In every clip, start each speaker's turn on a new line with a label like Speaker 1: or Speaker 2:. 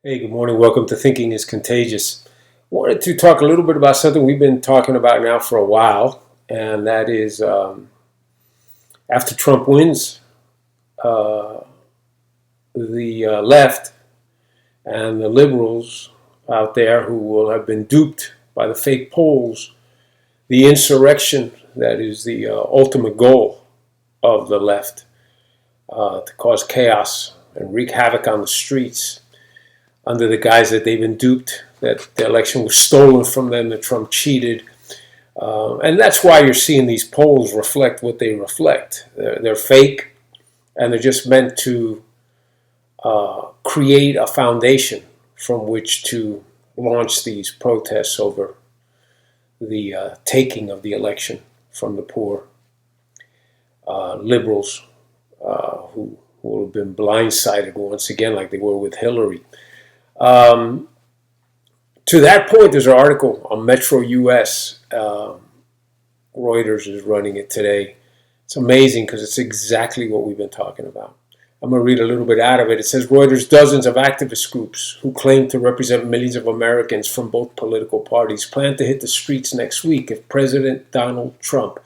Speaker 1: Hey, good morning. Welcome to Thinking is Contagious. Wanted to talk a little bit about something we've been talking about now for a while, and that is after Trump wins, the left and the liberals out there who will have been duped by the fake polls, the insurrection that is the ultimate goal of the left to cause chaos and wreak havoc on the streets under the guise that they've been duped, that the election was stolen from them, that Trump cheated. And that's why you're seeing these polls reflect what they reflect. They're fake, and they're just meant to create a foundation from which to launch these protests over the taking of the election from the poor liberals who will have been blindsided once again like they were with Hillary. To that point, there's an article on Metro US. Reuters is running it today. It's amazing because it's exactly what we've been talking about. I'm going to read a little bit out of it. It says Reuters, dozens of activist groups who claim to represent millions of Americans from both political parties plan to hit the streets next week if President Donald Trump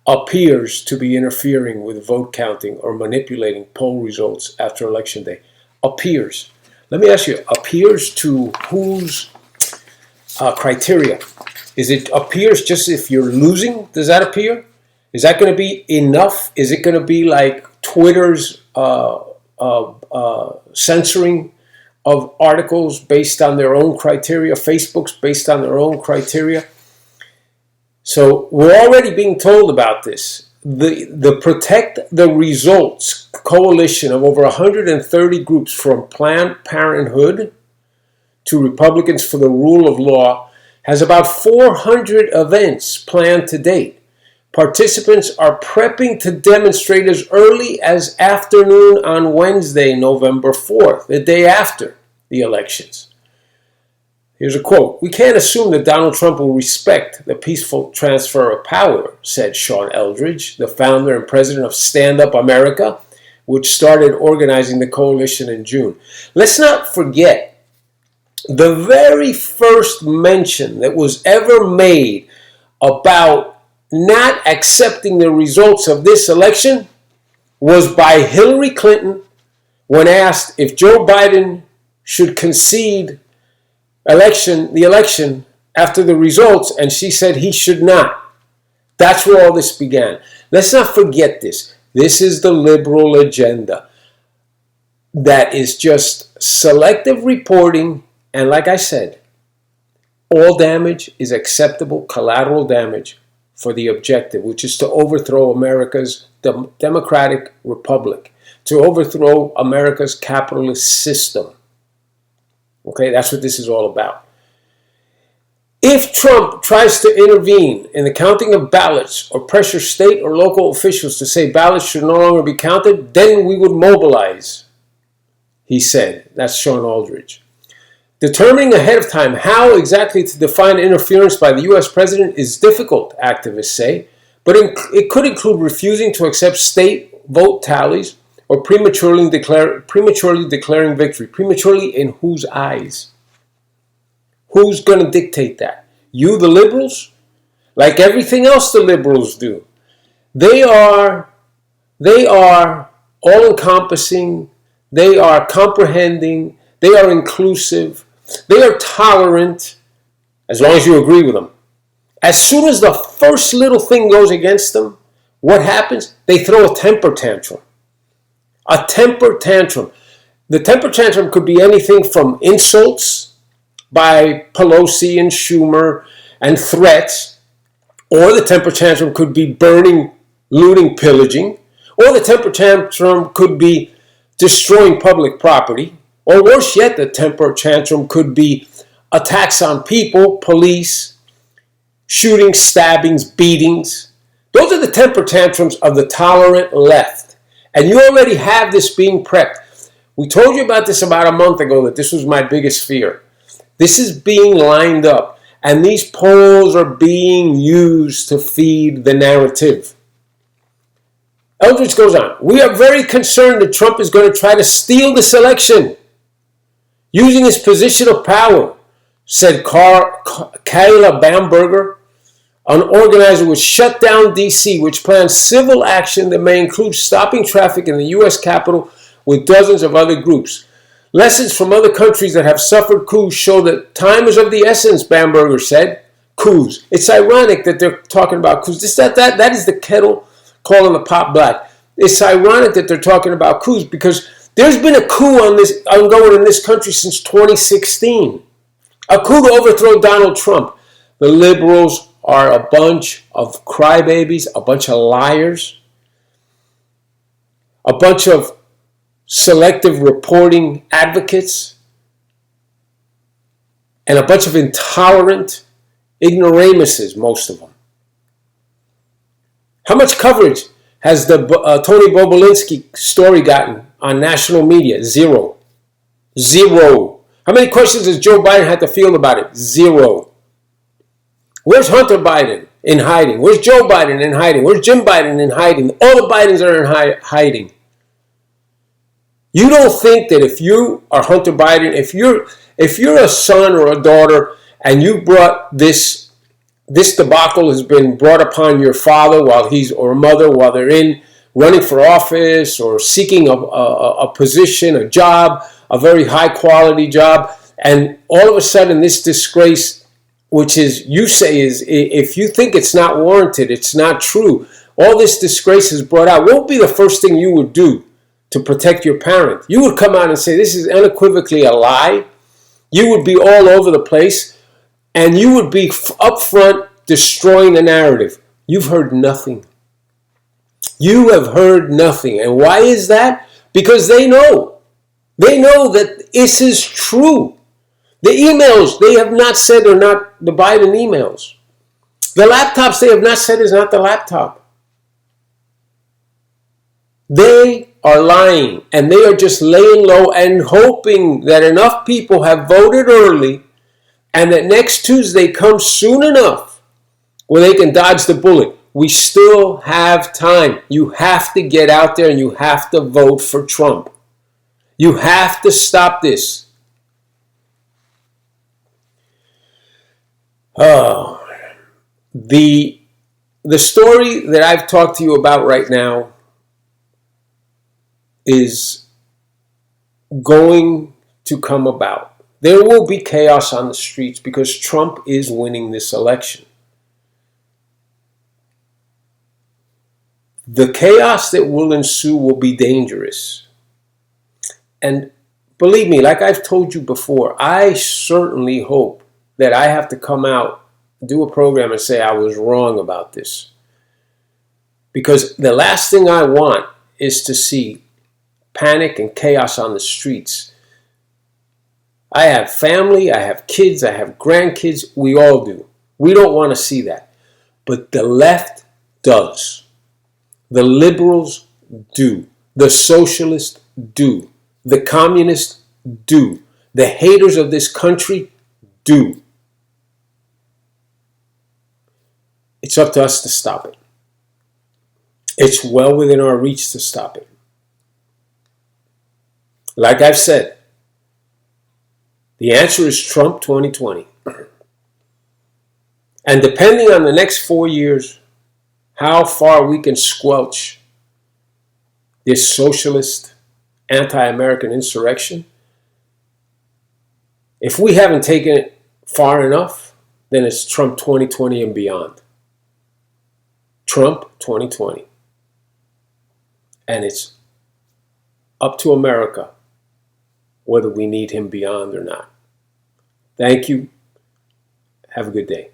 Speaker 1: appears to be interfering with vote counting or manipulating poll results after Election Day. Appears. Let me ask you, appears to whose criteria? Is it appears just if you're losing? Does that appear? Is that going to be enough? Is it going to be like Twitter's censoring of articles based on their own criteria, Facebook's based on their own criteria? So we're already being told about this. The Protect the Results coalition of over 130 groups from Planned Parenthood to Republicans for the Rule of Law has about 400 events planned to date. Participants are prepping to demonstrate as early as afternoon on Wednesday, November 4th, the day after the elections. Here's a quote. "We can't assume that Donald Trump will respect the peaceful transfer of power," said Sean Eldridge, the founder and president of Stand Up America, which started organizing the coalition in June. Let's not forget, the very first mention that was ever made about not accepting the results of this election was by Hillary Clinton when asked if Joe Biden should concede the election after the results, and she said he should not. That's where all this began. Let's not forget this. This is the liberal agenda. That is just selective reporting, and like I said, all damage is acceptable collateral damage for the objective, which is to overthrow America's democratic republic, to overthrow America's capitalist system. Okay, that's what this is all about. If Trump tries to intervene in the counting of ballots or pressure state or local officials to say ballots should no longer be counted, then we would mobilize, he said. That's Sean Aldridge. Determining ahead of time how exactly to define interference by the U.S. president is difficult, activists say, but it could include refusing to accept state vote tallies or prematurely declaring victory. Prematurely in whose eyes? Who's going to dictate that? You, the liberals? Like everything else the liberals do. They are all-encompassing. They are comprehending. They are inclusive. They are tolerant, as long as you agree with them. As soon as the first little thing goes against them, what happens? They throw a temper tantrum. A temper tantrum. The temper tantrum could be anything from insults by Pelosi and Schumer and threats, or the temper tantrum could be burning, looting, pillaging, or the temper tantrum could be destroying public property, or worse yet, the temper tantrum could be attacks on people, police, shootings, stabbings, beatings. Those are the temper tantrums of the tolerant left. And you already have this being prepped. We told you about this about a month ago, that this was my biggest fear. This is being lined up, and these polls are being used to feed the narrative. Eldridge goes on, "We are very concerned that Trump is going to try to steal this election. Using his position of power, said Kayla Bamberger, an organizer would shut down D.C., which plans civil action that may include stopping traffic in the U.S. Capitol with dozens of other groups. Lessons from other countries that have suffered coups show that time is of the essence, Bamberger said. Coups. It's ironic that they're talking about coups. That is the kettle calling the pot black. It's ironic that they're talking about coups because there's been a coup ongoing in this country since 2016. A coup to overthrow Donald Trump. The liberals are a bunch of crybabies, a bunch of liars, a bunch of selective reporting advocates, and a bunch of intolerant ignoramuses, most of them. How much coverage has the Tony Bobulinski story gotten on national media? Zero. How many questions has Joe Biden had to field about it? Zero. Where's Hunter Biden in hiding? Where's Joe Biden in hiding? Where's Jim Biden in hiding? All the Bidens are in hiding. You don't think that if you are Hunter Biden, if you're a son or a daughter and you brought this debacle has been brought upon your father or mother while they're in running for office or seeking a position, a job, a very high quality job, and all of a sudden this disgrace, which is, you say is, if you think it's not warranted, it's not true, all this disgrace is brought out, what would be the first thing you would do to protect your parent? You would come out and say this is unequivocally a lie. You would be all over the place, and you would be up front destroying the narrative. You've heard nothing. You have heard nothing. And why is that? Because they know. They know that this is true. The emails, they have not said are not the Biden emails. The laptops, they have not said is not the laptop. They are lying, and they are just laying low and hoping that enough people have voted early and that next Tuesday comes soon enough where they can dodge the bullet. We still have time. You have to get out there and you have to vote for Trump. You have to stop this. Oh, the story that I've talked to you about right now is going to come about. There will be chaos on the streets because Trump is winning this election. The chaos that will ensue will be dangerous. And believe me, like I've told you before, I certainly hope that I have to come out, do a program and say I was wrong about this. Because the last thing I want is to see panic and chaos on the streets. I have family, I have kids, I have grandkids, we all do. We don't want to see that. But the left does. The liberals do. The socialists do. The communists do. The haters of this country do. It's up to us to stop it. It's well within our reach to stop it. Like I've said, the answer is Trump 2020. And depending on the next 4 years, how far we can squelch this socialist, anti-American insurrection, if we haven't taken it far enough, then it's Trump 2020 and beyond. Trump 2020. And it's up to America whether we need him beyond or not. Thank you. Have a good day.